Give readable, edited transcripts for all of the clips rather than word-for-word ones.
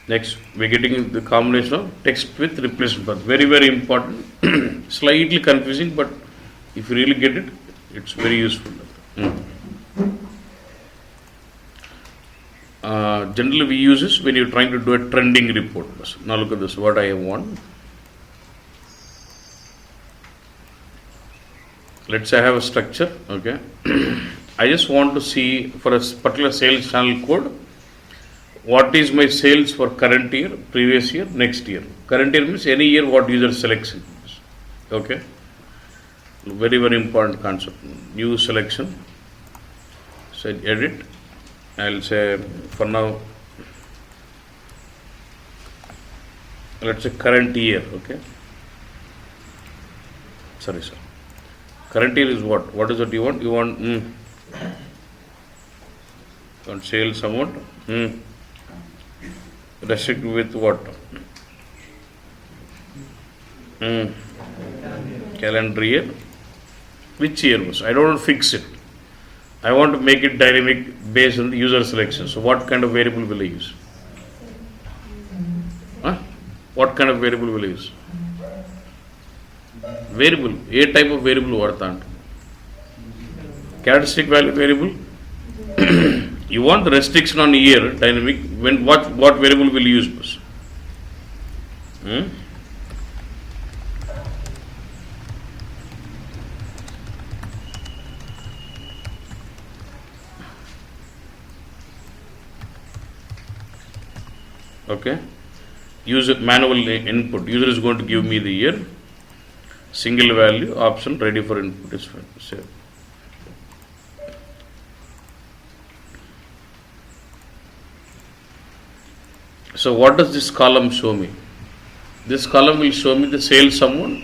Next, we're getting the combination of text with replacement path. Very, very important. Slightly confusing, but if you really get it, it's very useful. Generally, we use this when you're trying to do a trending report. Now, look at this. What I want. Let's say I have a structure. Okay. I just want to see for a particular sales channel code. What is my sales for current year, previous year, next year? Current year means any year what user selection is. Okay. Very, very important concept. New selection. So edit. I'll say for now, let's say current year. Okay. Sorry, sir. Current year is what? What is it you want? You want sales amount. Restrict with what? Calendar year. Which year was? I don't want to fix it. I want to make it dynamic based on the user selection. So what kind of variable will I use? What kind of variable will I use? Variable. A type of variable vartha. Characteristic value variable. You want the restriction on year dynamic. When what variable will you use? Okay. User manual input. User is going to give me the year. Single value option ready for input is fine. Save. So what does this column show me? This column will show me the sales amount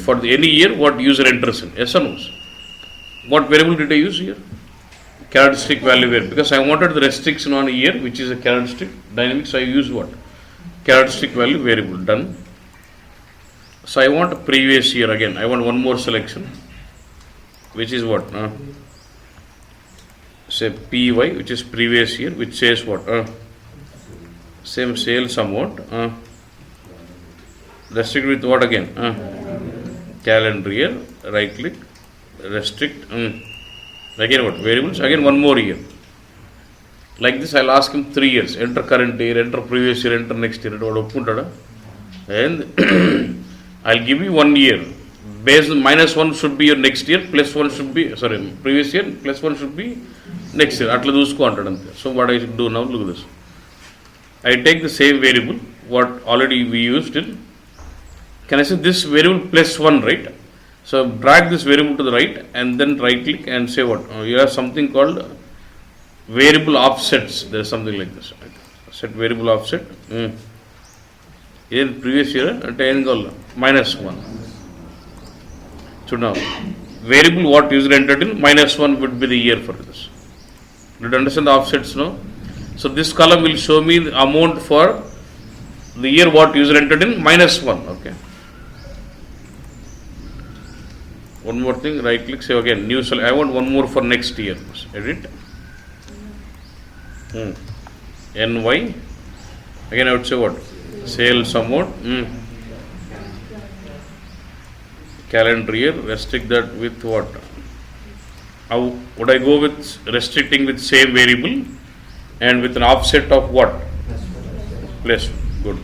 for any year what user enters in. Yes or no? What variable did I use here? Characteristic value variable. Because I wanted the restriction on a year which is a characteristic dynamic. So I use what? Characteristic value variable. Done. So I want a previous year again. I want one more selection which is what? Say PY which is previous year which says what? Same sales amount. Restrict with what again? Calendar year. Right click. Restrict. Again what? Variables. Again one more year. Like this I'll ask him 3 years. Enter current year, enter previous year, enter next year. And I'll give you 1 year. Based on -1 should be your next year, +1 should be, previous year, +1 should be next year. Atla dusko antadante. So what I should do now, look at this. I take the same variable, what already we used in. Can I say this variable +1, right? So drag this variable to the right and then right click and say what? You have something called variable offsets. There is something like this. Set variable offset. In previous year, -1. So now, variable what user entered in, -1 would be the year for this. Did you understand the offsets now? So this column will show me the amount for the year what user entered in, -1. Okay. One more thing, right click, say again, new cell. I want one more for next year. Edit. NY. Again, I would say what? Sales amount. Calendar year. Restrict that with what? How would I go with restricting with same variable and with an offset of what? +1. Good.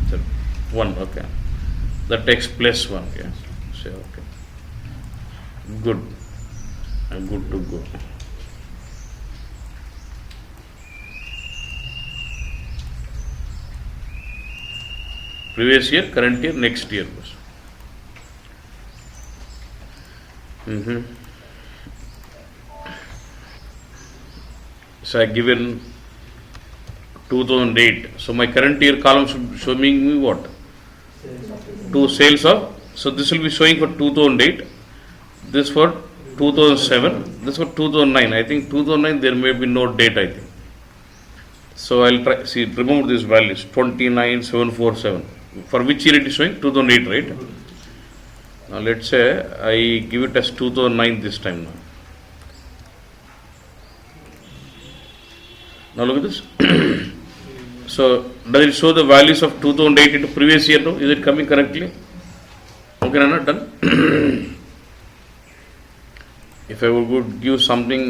So 1. Okay. That takes +1. Yeah. Say okay. Good. I'm good to go. Previous year, current year, next year. So I given 2008. So my current year column should show me what? 2 sales of. So this will be showing for 2008. This for 2007. This for 2009. I think 2009 there may be no date. I think. So I'll try. See, remove these values. 29747. For which year it is showing? 2008, right? Now let's say I give it as 2009 this time now. Now look at this. So does it show the values of 2008 into previous year now? Is it coming correctly? Okay, Nana, done. If I would give something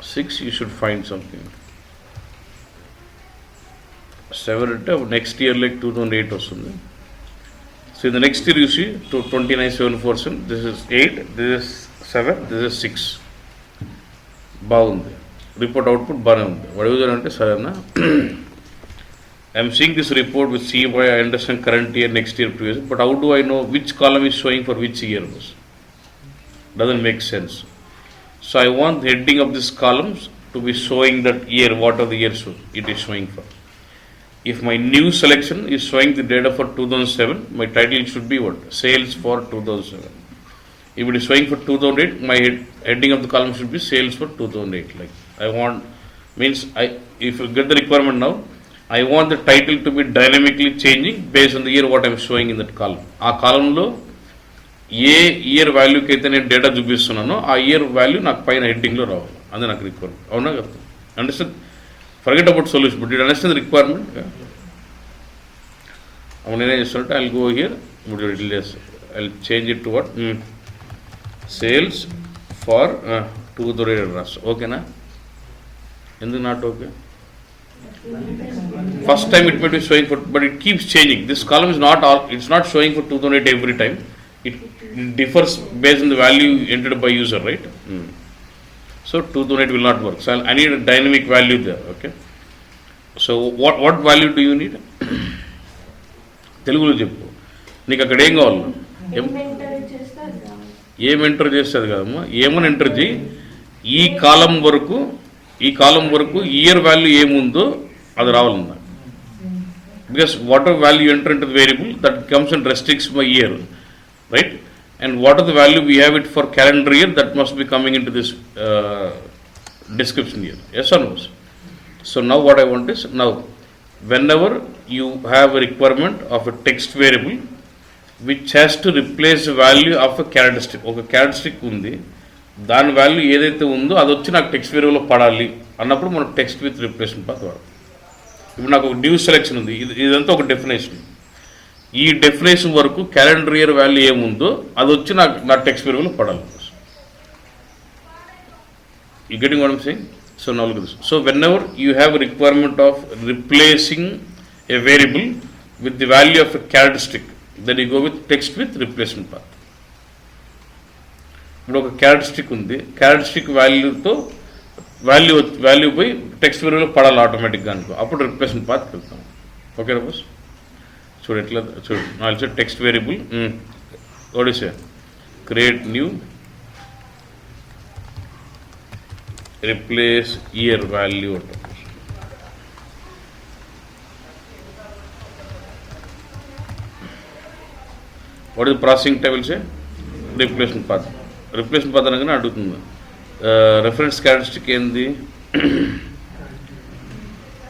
6, you should find something. 7 next year like 2008 or something. So in the next year you see 29747. This is 8. This is 7. This is 6. Bound. Report output bottom. What is the answer? I'm seeing this report with CY. I understand current year, next year, previous. But how do I know which column is showing for which year? Doesn't make sense. So I want the heading of these columns to be showing that year, what are the years it is showing for. If my new selection is showing the data for 2007, my title should be what? Sales for 2007. If it is showing for 2008, my heading of the column should be sales for 2008. Like I want, means if you get the requirement now, I want the title to be dynamically changing based on the year what I am showing in that column. A column lo A year వాల్యూకి అయితే నేను data చూపిస్తున్నానో ఆ year value నాకు పైన హెడ్డింగ్లో రావాలి. అది నాకు requirement. అవునా కదా? Understand? Forget about solution, but it understand requirement. అవును, నేనేం చేస్తానంటే I go here, I change it to what sales for 2008 రాష్ట్ర. ఓకేనా? ఎందుకు not okay? First time it might be showing for, but it keeps changing. This column is not all, it's not showing for 2008 every time. It differs based on the value entered by user, right? So 2008 will not work. So I need a dynamic value there. Okay. So what value do you need? తెలుగులో చెప్పు. నీకు అక్కడ ఏం కావాలి? ఏం enter చేస్తుంది కదమ్మా, ఏమని ఎంటర్ చేయి. ఈ కాలం వరకు ఇయర్ వాల్యూ ఏముందో అది రావాలన్నా. Because whatever value you enter into the variable, that comes and restricts my year, right? And what are the value we have it for calendar year, that must be coming into this description here. Yes or no? So now what I want is, now whenever you have a requirement of a text variable which has to replace the value of a characteristic, ఒక characteristic ఉంది, దాని value ఏదైతే ఉందో అది వచ్చి నాకు text వేరియబుల్లో పడాలి అన్నప్పుడు మనం టెక్స్ట్ విత్ రిప్లేస్మెంట్ పాత్ వాడాలి. ఇప్పుడు నాకు ఒక న్యూ సెలెక్షన్ ఉంది, ఇదంతా ఒక డెఫినేషన్. ఈ డెఫినేషన్ వరకు క్యాలెండర్ ఇయర్ వాల్యూ ఏముందో అది వచ్చి నా టెక్స్ట్ వేరియబుల్లో పడాలి. You getting what I'm saying? So now look this. So whenever you have requirement of replacing a variable with the value of a characteristic, then you go with text with replacement path. ఇప్పుడు ఒక characteristic ఉంది, characteristic వాల్యూతో value పోయి text వేరియబుల్లో పడాలి ఆటోమేటిక్గా అనుకో, అప్పుడు రిప్లేస్మెంట్ పాత్ వెళ్తాం. Okay boss? చూడు ఎట్లా, చూడు నాకు టెక్స్ట్ వేరియబుల్ ఓడిసే create new replace year value అంట. What is processing time will say replacement path. Replacement path అనగానే అడుగుతుంది రెఫరెన్స్ క్యారెక్టరిస్టిక్ ఏంది,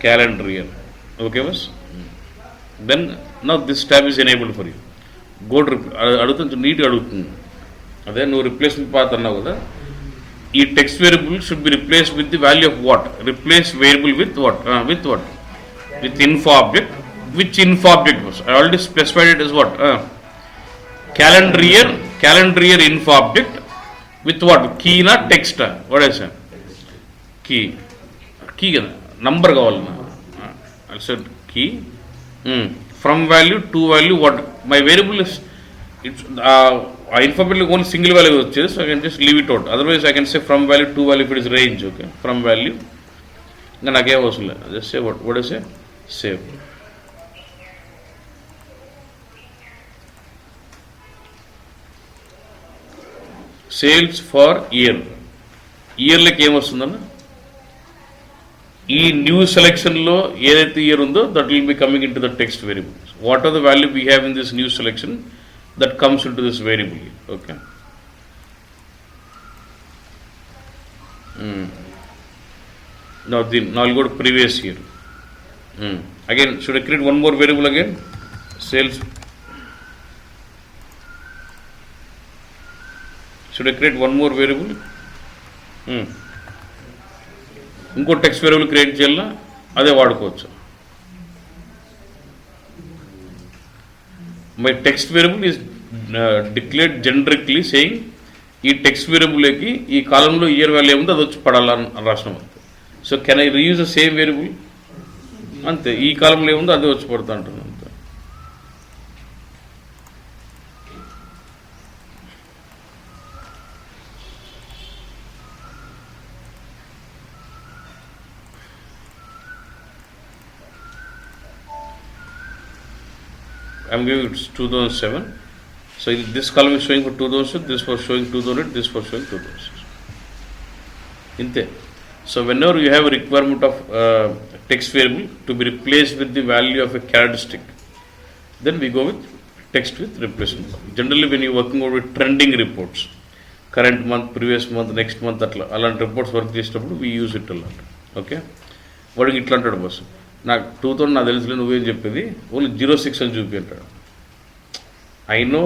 క్యాలెండర్ ఇయర్. ఓకే బస్? Then now this tab is enabled for you. అడుగుతుంది, నీట్గా అడుగుతుంది. అదే నువ్వు రిప్లేస్మెంట్ పాత్ అన్నావు కదా, ఈ text variable should be replace with the value of what? Replace variable with what? With info object. Which info object was I already specified it is what? Calendar year info object with what? కీనా టెక్స్టా? What I say key కదా, number కావాలన్నా. Key from value to value what my variable is, it's a information only single value వచ్చేది. So I can just leave it out. Otherwise I can say from value to value if it is range. Okay, from value ఇంకా నాకేం అవసరం లేదు. Just say what is a save. Sales for ఇయర్లకి ఏమొస్తుందన్న, ఈ new సెలెక్షన్లో ఏదైతే year ఉందో that will be coming into the text variable. What are the value we have in this new selection that comes into this variable. Okay, now I'll go to previous year. Again, should I create one more variable again? Sales. Should I create one more variable? ఇంకో text variable create చేయాలా, అదే వాడుకోవచ్చు. My text variable is declared generically saying ఈ text వేరియబుల్కి ఈ కాలంలో year value ఏముందో అది వచ్చి పడాలని రాసినాం అంతే. So can I reuse the same variable అంతే, ఈ కాలంలో ఏముందో అదే వచ్చి పడుతూ అంటున్నాను అంతే. I'm giving it 2007. So this column is showing for 2000, this for showing 2000, this for showing 2006. Inte. So whenever you have a requirement of text variable to be replaced with the value of a characteristic, then we go with text with replacement. Generally when you are working over with trending reports, current month, previous month, next month, అలాంటి reports work చేసేటప్పుడు we use it a lot. Okay? వాడికి ఇట్లా అంటాడు bus, నాకు 2000 నాకు తెలుసులే నువ్వేం చెప్పేది, ఓన్లీ 06 అని చూపి అంటాడు. I know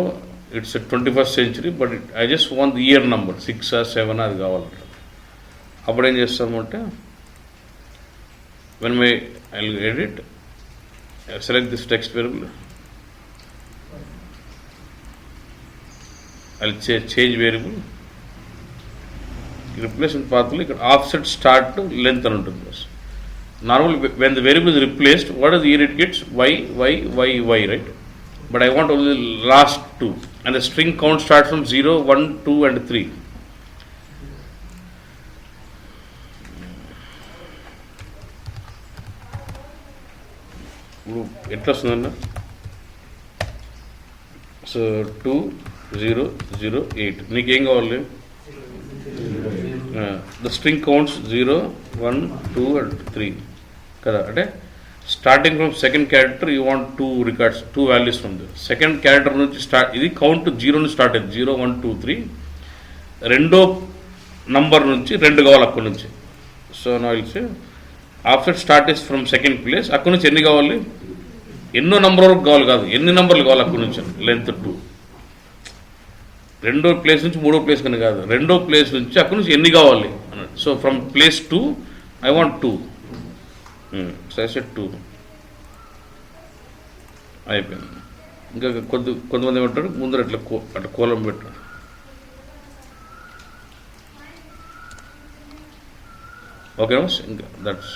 it's 21st century but I just want year number 6 or 7 అది కావాలంట. అప్పుడు ఏం చేస్తామంటే when my I edit select this text variable, I change variable replacement పాత్రలో ఇక్కడ ఆఫ్సెట్ స్టార్ట్ లెంత్ అని ఉంటుంది bus. Normally when the variable is replaced, what is the year it gets? Y, right? But I want only the last two, and the string count starts from 0, 1, 2 and 3. ఎట్లా వస్తుందన్న? So 2008 నీకేం కావాలి? The string counts 0, 1, 2 and 3 కదా. అంటే starting from second character you want 2 records, 2 values from the second character నుంచి start. ఇది count 0 నుంచి start అయింది, 0, 1, 2, 3. రెండో నంబర్ నుంచి 2 కావాలి అక్కడి నుంచి. సో నా will say offset start is from second place. అక్కడి నుంచి ఎన్ని కావాలి? ఎన్నో నంబర్ వరకు కావాలి కాదు, ఎన్ని నంబర్లు కావాలి అక్కడి నుంచి, లెంత్ 2. రెండో ప్లేస్ నుంచి మూడో ప్లేస్ కన్నా కాదు, రెండో ప్లేస్ నుంచి అక్కడి నుంచి ఎన్ని కావాలి అన్నాడు. So from place 2 I want 2. So I set 2 అయిపోయింది. ఇంకా కొంతమంది ఏమంటారు ముందర అట్లా కోలం పెట్టాడు. ఓకేనా? ఇంకా దట్స్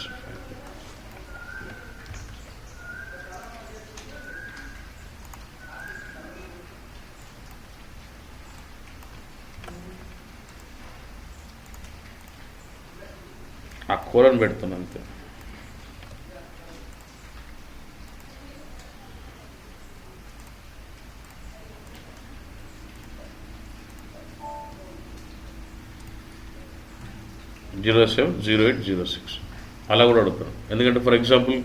ఆ కోలను పెడుతున్నాను అంతే. (07, 08, 06) అలా కూడా అడుగుతాను. ఎందుకంటే ఫర్ ఎగ్జాంపుల్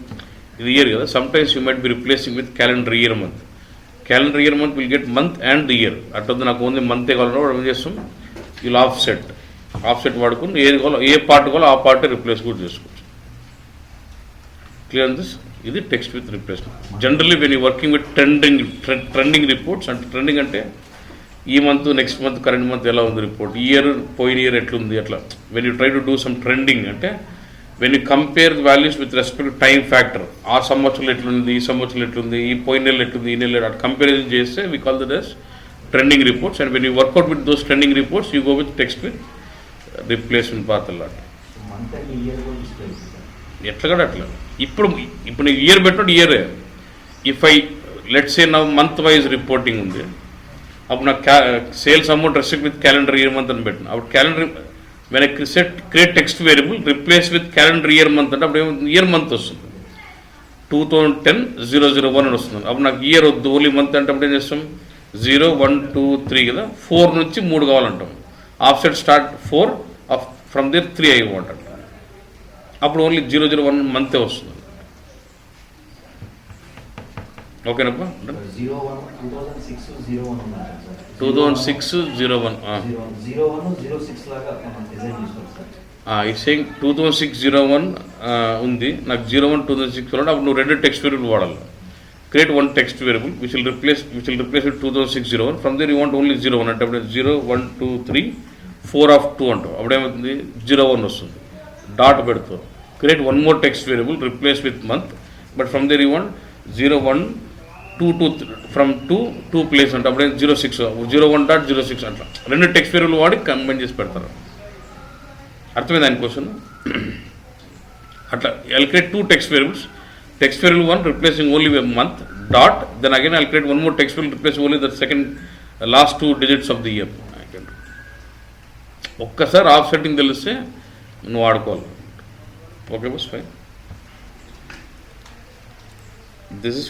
ఇది ఇయర్ కదా, some times you might be replacing with calendar year month. Calendar year month will get month and year. అట్లా నాకు ఓన్లీ మంతే కావాలన్నా వాడు ఏం చేస్తాం, వీళ్ళు ఆఫ్సెట్ వాడుకుని ఏది కావాలో ఏ పార్ట్ కావాలో ఆ పార్ట్ రిప్లేస్ కూడా చేసుకోవచ్చు. Clear this? ఇది text with replacement. Generally when you working with trending reports, అంటే ట్రెండింగ్ అంటే ఈ month, next month, current month ఎలా ఉంది రిపోర్ట్, ఇయర్ పోయిన ఇయర్ ఎట్లుంది, అట్లా when you try to do some trending అంటే when you compare the values with respect time factor, ఆ సంవత్సరం ఎట్లుంది, ఈ సంవత్సరం ఎట్లుంది, ఈ పోయిన నెల ఎట్లుంది, ఈ నెల అట్లా కంపారిజన్ చేస్తే we call that as trending reports. And when you work out with those trending reports you go with text with replacement path అలాంటి ఎట్లా కూడా అట్లా. ఇప్పుడు నీకు ఇయర్ పెట్టినట్టు year, if I let's say నా మంత్ వైజ్ రిపోర్టింగ్ ఉంది, అప్పుడు నాకు sales amount restrict with calendar year month అని పెట్టిన, అప్పుడు calendar when I create text variable replace with calendar year month అంటే అప్పుడు ఏమవుతుంది, ఇయర్ మంత్ వస్తుంది. 2010-001 అని వస్తుంది. అప్పుడు నాకు ఇయర్ వద్దు, ఓన్లీ మంత్ అంటే అప్పుడు ఏం చేస్తాం, 0, 1, 2, 3 కదా, 4 నుంచి 3 కావాలంటాం. ఆఫ్సెట్ స్టార్ట్ 4, ఫ్రమ్ దేర్ 3 అయి అంటాం. అప్పుడు ఓన్లీ 001 మంతే వస్తుంది. ఓకేనప్పా? 2006-01 ఈ సేయింగ్ 2006-01 ఉంది నాకు, 01-2006 అప్పుడు నువ్వు 2 టెక్స్ట్ వేరియబుల్ వాడాలి. Create 1 text variable which will replace with 2006-01. From there you want only 01 అంటే అప్పుడు 0, 1, 2, 3, 4 అంటావు. అప్పుడేమవుతుంది, 01 వస్తుంది. డాట్ పెడతావు. Create one more text variable replace with month, but from there you want 01 2 from 2 place అంటే అప్పుడే 06 01.06 అట్లా 2 టెక్స్ట్ వేరియబుల్ వాడి కంబైన్ చేసి పెడతారు. అర్థమైంది దాని క్వశ్చన్? అట్లా I'll create 2 text variables. Text variable 1 replacing only a month dot, then again I'll create one more text variable replacing only the second last 2 digits of the year. ఒక్కసారి of setting తెలిస్తే నువ్వు వాడుకోవాలి. Okay bus fine. This is